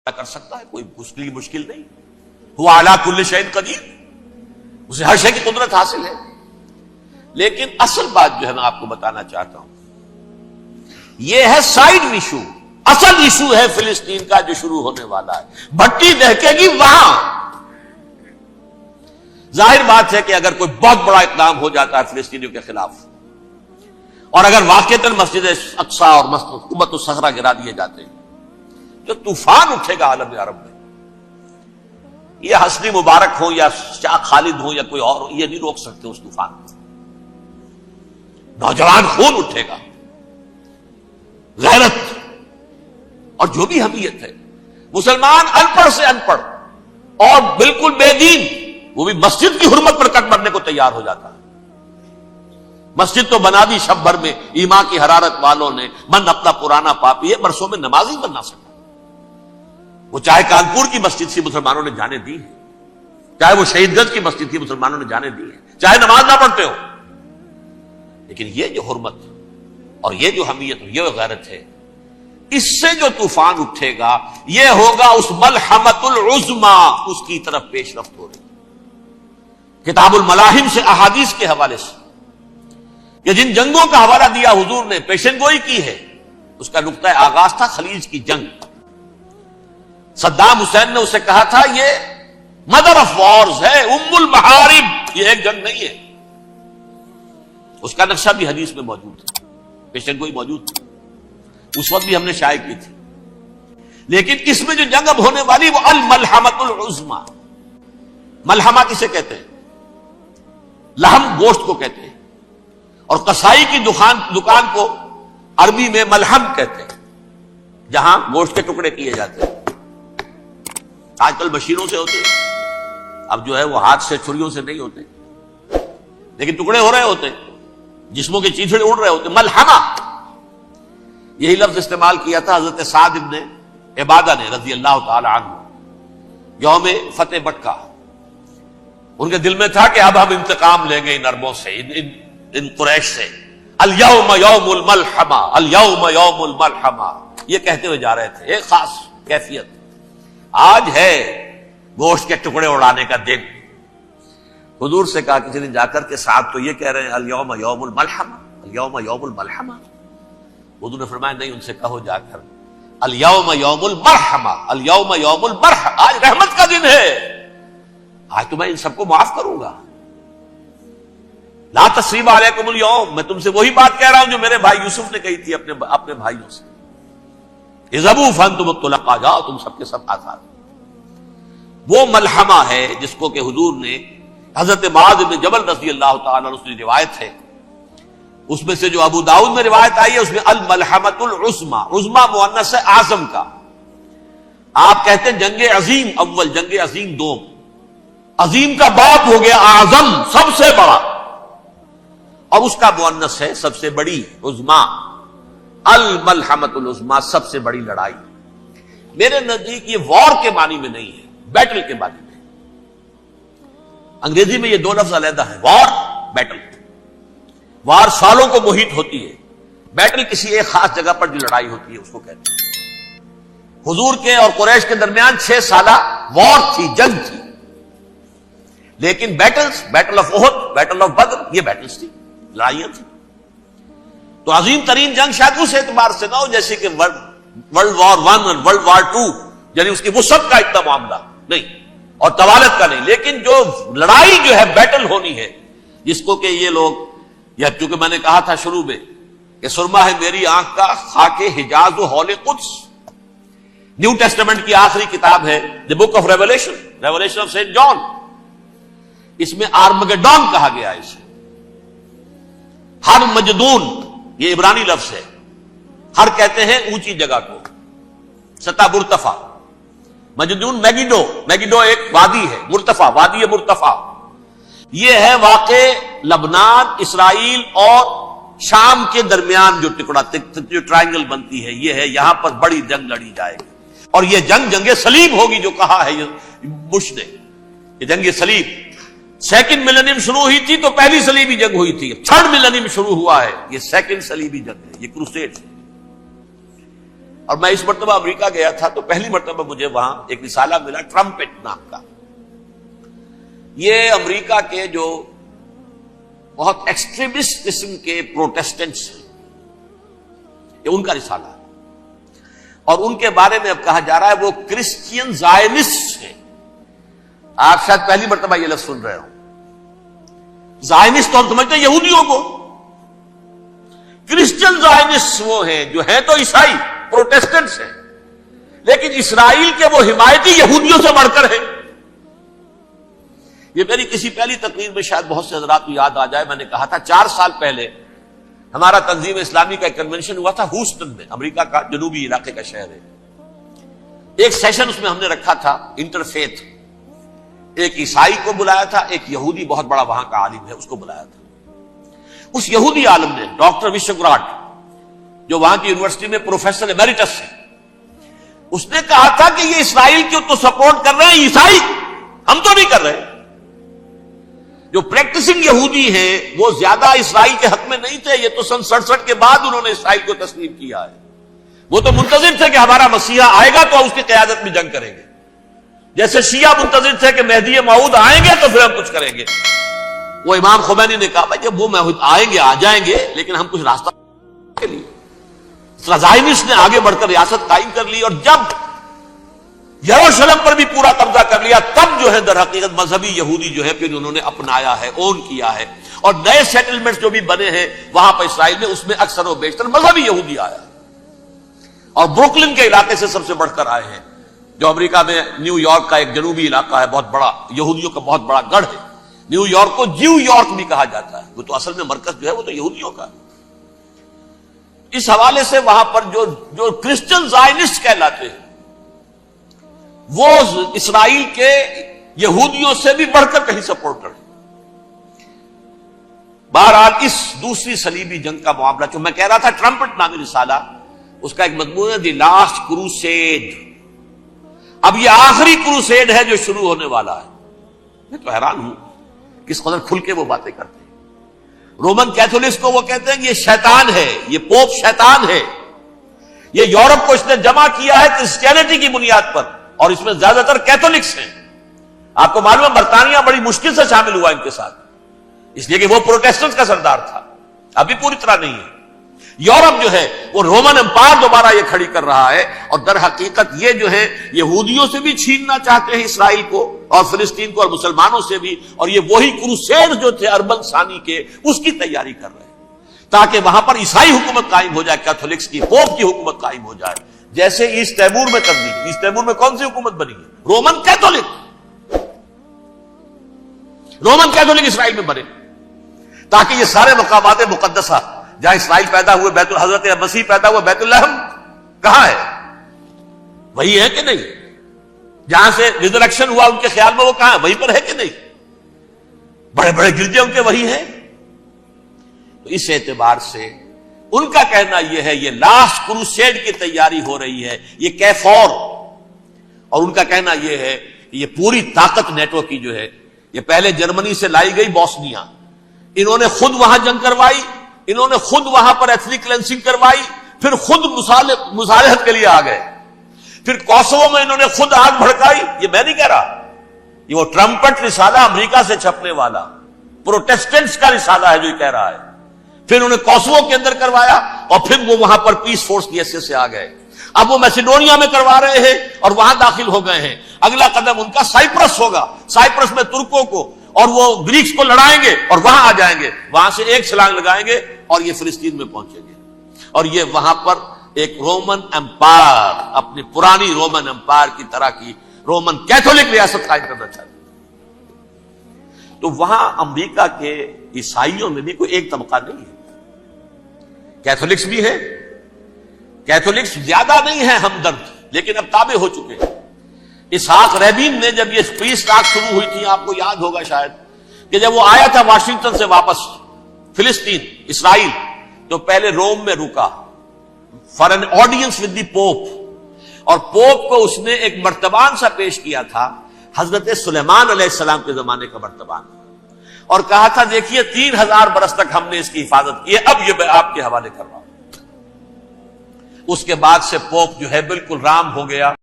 کر سکتا ہے، کوئی اس کے لیے مشکل نہیں. هو علی کل شیء قدیر، اسے ہر شے کی قدرت حاصل ہے. لیکن اصل بات جو ہے میں آپ کو بتانا چاہتا ہوں، یہ ہے سائیڈ ایشو. اصل ایشو ہے فلسطین کا جو شروع ہونے والا ہے. بھٹی دہکے گی وہاں. ظاہر بات ہے کہ اگر کوئی بہت بڑا اقدام ہو جاتا ہے فلسطینیوں کے خلاف، اور اگر واقعتاً مسجد اقصی اور مسجد قبۃ الصخرہ گرا دیے جاتے ہیں، جو طوفان اٹھے گا عالم عرب میں، یہ حسنی مبارک ہو یا شاہ خالد ہو یا کوئی اور ہو، یہ نہیں روک سکتے اس طوفان کو. نوجوان خون اٹھے گا، غیرت اور جو بھی حمیت ہے. مسلمان ان پڑھ سے ان پڑھ اور بالکل بے دین، وہ بھی مسجد کی حرمت پر کٹ مرنے کو تیار ہو جاتا ہے. مسجد تو بنا دی شب بھر میں ایمان کی حرارت والوں نے، من اپنا پرانا پاپی ہے، برسوں میں نماز ہی بننا سکتا. وہ چاہے کانپور کی مسجد سے مسلمانوں نے جانے دی ہے، چاہے وہ شہید گنج کی مسجد تھی مسلمانوں نے جانے دی ہے، چاہے نماز نہ پڑھتے ہو. لیکن یہ جو حرمت اور یہ جو حمیت اور یہ غیرت ہے، اس سے جو طوفان اٹھے گا یہ ہوگا اس ملحمۃ العظمی، اس کی طرف پیش رفت ہو رہی. کتاب الملاحم سے احادیث کے حوالے سے کہ جن جنگوں کا حوالہ دیا حضور نے، پیشن گوئی کی ہے، اس کا نقطہ آغاز تھا خلیج کی جنگ. صدام حسین نے اسے کہا تھا یہ مدر آف وارز ہے، ام المحارب، یہ ایک جنگ نہیں ہے. اس کا نقشہ بھی حدیث میں موجود ہے، پیشن گوئی موجود تھی، اس وقت بھی ہم نے شائع کی تھی. لیکن اس میں جو جنگ اب ہونے والی وہ الملحمۃ العظمی. ملحمہ کسے کہتے ہیں؟ لحم گوشت کو کہتے ہیں، اور قصائی کی دکان کو عربی میں ملحم کہتے ہیں، جہاں گوشت کے ٹکڑے کیے جاتے ہیں. آج کل مشینوں سے ہوتے ہیں، اب جو ہے وہ ہاتھ سے چھریوں سے نہیں ہوتے، لیکن ٹکڑے ہو رہے ہوتے ہیں، جسموں کے چیتھڑے اڑ رہے ہوتے. ملحمہ، یہی لفظ استعمال کیا تھا حضرت سعد ابن عبادہ نے رضی اللہ تعالی عنہ یوم فتح مکہ. ان کے دل میں تھا کہ اب ہم انتقام لیں گے ان عربوں سے، ان قریش سے. الیوم یوم الملحمہ، الیوم یوم الملحمہ، یہ کہتے ہوئے جا رہے تھے. ایک خاص کیفیت، آج ہے گوشت کے ٹکڑے اڑانے کا دن. حضور سے کہا کسی نے جا کر کے ساتھ تو یہ کہہ رہے ہیں الیوم یوم الملحمہ، الیوم یوم الملحمہ. حضور نے فرمایا نہیں، ان سے کہو جا کر الیوم یوم المرحمہ، الیوم یوم المرحمہ، آج رحمت کا دن ہے، آج تو میں ان سب کو معاف کروں گا. لا تثریب علیکم اليوم، میں تم سے وہی بات کہہ رہا ہوں جو میرے بھائی یوسف نے کہی تھی اپنے بھائیوں سے، اذهبوا فانتم الطلقاء، جاؤ تم سب کے سب آزاد. وہ ملحمہ ہے جس کو کہ حضور نے حضرت معاذ بن جبل رضی اللہ تعالیٰ عنہ سے روایت ہے، اس میں سے جو ابو داؤد میں روایت آئی ہے اس میں الملحمۃ العظمی، عظمی مؤنث ہے اعظم کا. آپ کہتے ہیں جنگ عظیم اول، جنگ عظیم دوم، عظیم کا باپ ہو گیا اعظم، سب سے بڑا، اور اس کا مؤنث ہے سب سے بڑی، عظمی. الملحمۃ العظمی، سب سے بڑی لڑائی. میرے نزدیک یہ وار کے معنی میں نہیں ہے، بیٹل کے معنی میں. انگریزی میں یہ دو لفظ علیحدہ ہیں، وار، بیٹل. وار سالوں کو محیط ہوتی ہے، بیٹل کسی ایک خاص جگہ پر جو لڑائی ہوتی ہے اس کو کہتے ہیں. حضور کے اور قریش کے درمیان 6 سالہ وار تھی، جنگ تھی. لیکن battles, battle of Uhud, battle of Badr, یہ بیٹلز تھی، لڑائیاں تھیں. تو عظیم ترین جنگ شاید اس اعتبار سے نہ ہو جیسے کہ ورلڈ وار 1 اور ورلڈ وار 2، یعنی اس کی وسعت کا اتنا معاملہ نہیں اور طوالت کا نہیں. لیکن جو لڑائی جو ہے بیٹل ہونی ہے، جس کو کہ یہ لوگ، یا چونکہ میں نے کہا تھا شروع میں کہ سرما ہے میری آنکھ کا خاک حجاز و ہول قدس، نیو ٹیسٹمنٹ کی آخری کتاب ہے the book of revelation, revelation of saint John. اس میں آرمگڈون کہا گیا ہے اسے. ہر مجدون، یہ عبرانی لفظ ہے، ہر کہتے ہیں اونچی جگہ کو، سطح مرتفع. مجدون میگیڈو، میگیڈو ایک وادی ہے، مرتفع، وادی مرتفع. یہ ہے واقع لبنان، اسرائیل اور شام کے درمیان جو ٹکڑا، جو ٹرائنگل بنتی ہے، یہ ہے، یہاں پر بڑی جنگ لڑی جائے گی. اور یہ جنگ جنگ صلیب ہوگی جو کہا ہے بش نے، یہ جنگ صلیب. سیکنڈ ملینیم شروع ہوئی تھی تو پہلی صلیبی جنگ ہوئی تھی، 3rd ملینیم شروع ہوا ہے، یہ سیکنڈ صلیبی جنگ ہے، یہ کروسیڈ ہے. اور میں اس مرتبہ امریکہ گیا تھا تو پہلی مرتبہ مجھے وہاں ایک رسالہ ملا ٹرمپٹ نام کا. یہ امریکہ کے جو بہت ایکسٹریمسٹ قسم کے پروٹیسٹنٹس ہیں یہ ان کا رسالہ ہے, اور ان کے بارے میں اب کہا جا رہا ہے وہ کرسچین زائنسٹ ہیں. آپ شاید پہلی مرتبہ یہ لفظ سن رہے ہو. زائنسٹ تو ہم سمجھتے ہیں یہودیوں کو, کرسچین زائنسٹ وہ ہیں جو ہیں تو عیسائی پروٹیسٹنٹس ہیں, لیکن اسرائیل کے وہ حمایتی یہودیوں سے بڑھ کر ہیں. یہ میری کسی پہلی تقریر میں شاید بہت سے حضرات کو یاد آ جائے, میں نے کہا تھا 4 سال پہلے ہمارا تنظیم اسلامی کا ایک کنونشن ہوا تھا ہوسٹن میں, امریکہ کا جنوبی علاقے کا شہر ہے. ایک سیشن اس میں ہم نے رکھا تھا انٹرفیتھ, ایک عیسائی کو بلایا تھا, ایک یہودی بہت بڑا وہاں کا عالم ہے اس کو بلایا تھا. اس یہودی عالم نے ڈاکٹر وشوگراٹ جو وہاں کی یونیورسٹی میں پروفیسر ایمیریٹس ہے, اس نے کہا تھا کہ یہ اسرائیل کی تو سپورٹ کر رہے ہیں عیسائی, ہم تو نہیں کر رہے. جو پریکٹسنگ یہودی ہیں وہ زیادہ اسرائیل کے حق میں نہیں تھے, یہ تو سن 67 کے بعد انہوں نے اسرائیل کو تسلیم کیا ہے. وہ تو منتظر تھے کہ ہمارا مسیحا آئے گا تو اس کی قیادت میں جنگ کریں گے, جیسے شیعہ منتظر تھے کہ مہدی موعود آئیں گے تو پھر ہم کچھ کریں گے. وہ امام خمینی نے کہا جب وہ آئیں گے آ جائیں گے, لیکن ہم کچھ راستہ کے لیے. زائنسٹ نے آگے بڑھ کر ریاست قائم کر لی, اور جب یروشلم پر بھی پورا قبضہ کر لیا تب جو ہے در حقیقت مذہبی یہودی جو ہے پھر انہوں نے اپنایا ہے, اون کیا ہے, اور نئے سیٹلمنٹس جو بھی بنے ہیں وہاں پر اسرائیل میں, اس میں اکثر و بیشتر مذہبی یہودی آیا, اور بروکلن کے علاقے سے سب سے بڑھ کر آئے ہیں, جو امریکہ میں نیو یارک کا ایک جنوبی علاقہ ہے, بہت بڑا یہودیوں کا بہت بڑا گڑھ ہے. نیو یارک کو جیو یارک بھی کہا جاتا ہے, وہ تو اصل میں مرکز جو ہے وہ تو یہودیوں کا. اس حوالے سے وہاں پر جو کرسچن زائنسٹ کہلاتے ہیں وہ اسرائیل کے یہودیوں سے بھی بڑھ کر کہیں سپورٹ کرتے. بہرحال اس دوسری صلیبی جنگ کا معاملہ جو میں کہہ رہا تھا, ٹرمپٹ نامی رسالہ, اس کا ایک مضمون ہے دی لاسٹ کروسیڈ. اب یہ آخری کروسیڈ ہے جو شروع ہونے والا ہے. میں تو حیران ہوں کس قدر کھل کے وہ باتیں کرتے ہیں. رومن کیتھولکس کو وہ کہتے ہیں کہ یہ شیطان ہے, یہ پوپ شیطان ہے, یہ یورپ کو اس نے جمع کیا ہے کرسچینٹی کی بنیاد پر, اور اس میں زیادہ تر کیتھولکس ہیں. آپ کو معلوم ہے برطانیہ بڑی مشکل سے شامل ہوا ان کے ساتھ, اس لیے کہ وہ پروٹیسٹنٹ کا سردار تھا, ابھی پوری طرح نہیں ہے. یورپ جو ہے وہ رومن امپائر دوبارہ یہ کھڑی کر رہا ہے, اور در حقیقت یہ جو ہے یہودیوں سے بھی چھیننا چاہتے ہیں اسرائیل کو اور فلسطین کو, اور مسلمانوں سے بھی, اور یہ وہی کروسیڈ جو تھے اربن ثانی کے اس کی تیاری کر رہے ہیں تاکہ وہاں پر عیسائی حکومت قائم ہو جائے, کیتھولکس کی پوپ کی حکومت قائم ہو جائے, جیسے ایسٹ تیمور میں تبدیلی. ایسٹ تیمور میں کون سی حکومت بنی ہے؟ Roman Catholic. رومن کیتھولک اسرائیل میں بنے تاکہ یہ سارے مقامات مقدسہ جہاں اسرائیل پیدا ہوئے, بیت حضرت مسیح پیدا ہوا, بیت الحم کہاں ہے؟ وہی ہے کہ نہیں؟ جہاں سے ریزریکشن ہوا ان کے خیال میں وہ کہاں ہے؟ وہیں پر ہے کہ نہیں؟ بڑے بڑے گرجے ان کے وہی ہیں. تو اس اعتبار سے ان کا کہنا یہ ہے یہ لاسٹ کروسیڈ کی تیاری ہو رہی ہے, یہ کیفور. اور ان کا کہنا یہ ہے کہ یہ پوری طاقت نیٹو کی جو ہے یہ پہلے جرمنی سے لائی گئی بوسنیا, انہوں نے خود وہاں جنگ کروائی, انہوں نے خود وہاں پر ایتھنک کلینسنگ کروائی, پھر خود مصالحت کے لیے آ گئے, پھر کوسوو میں انہوں نے خود آگ بھڑکائی. یہ میں نہیں کہہ رہا, یہ وہ ٹرمپٹ رسالہ امریکہ سے چھپنے والا پروٹیسٹنٹس کا رسالہ ہے جو یہ کہہ رہا ہے. پھر انہوں نے کوسوو کے اندر کروایا, اور پھر وہ وہاں پر پیس فورس کی حیثیت سے آ گئے. اب وہ میسیڈونیا میں کروا رہے ہیں اور وہاں داخل ہو گئے ہیں. اگلا قدم ان کا سائپرس ہوگا, سائپرس میں ترکوں کو اور وہ گریکس کو لڑائیں گے اور وہاں آ جائیں گے, وہاں سے ایک چھلانگ لگائیں گے اور یہ فلسطین میں پہنچیں گے, اور یہ وہاں پر ایک رومن امپائر, اپنی پرانی رومن امپائر کی طرح کی رومن کیتھولک ریاست قائم کرنا چاہتے ہیں. تو وہاں امریکہ کے عیسائیوں میں بھی کوئی ایک طبقہ نہیں ہے, کیتھولکس بھی ہے, کیتھولکس زیادہ نہیں ہے ہمدرد, لیکن اب تابع ہو چکے ہیں. اسحاق ریبین نے جب یہ پیس ٹاک شروع ہوئی تھی, آپ کو یاد ہوگا شاید, کہ جب وہ آیا تھا واشنگٹن سے واپس فلسطین اسرائیل, تو پہلے روم میں رکا for an audience with the Pope, اور پوپ کو اس نے ایک مرتبان سا پیش کیا تھا, حضرت سلیمان علیہ السلام کے زمانے کا مرتبان, اور کہا تھا دیکھیے 3000 برس تک ہم نے اس کی حفاظت کی ہے, اب یہ میں آپ کے حوالے کر رہا ہوں. اس کے بعد سے پوپ جو ہے بالکل رام ہو گیا.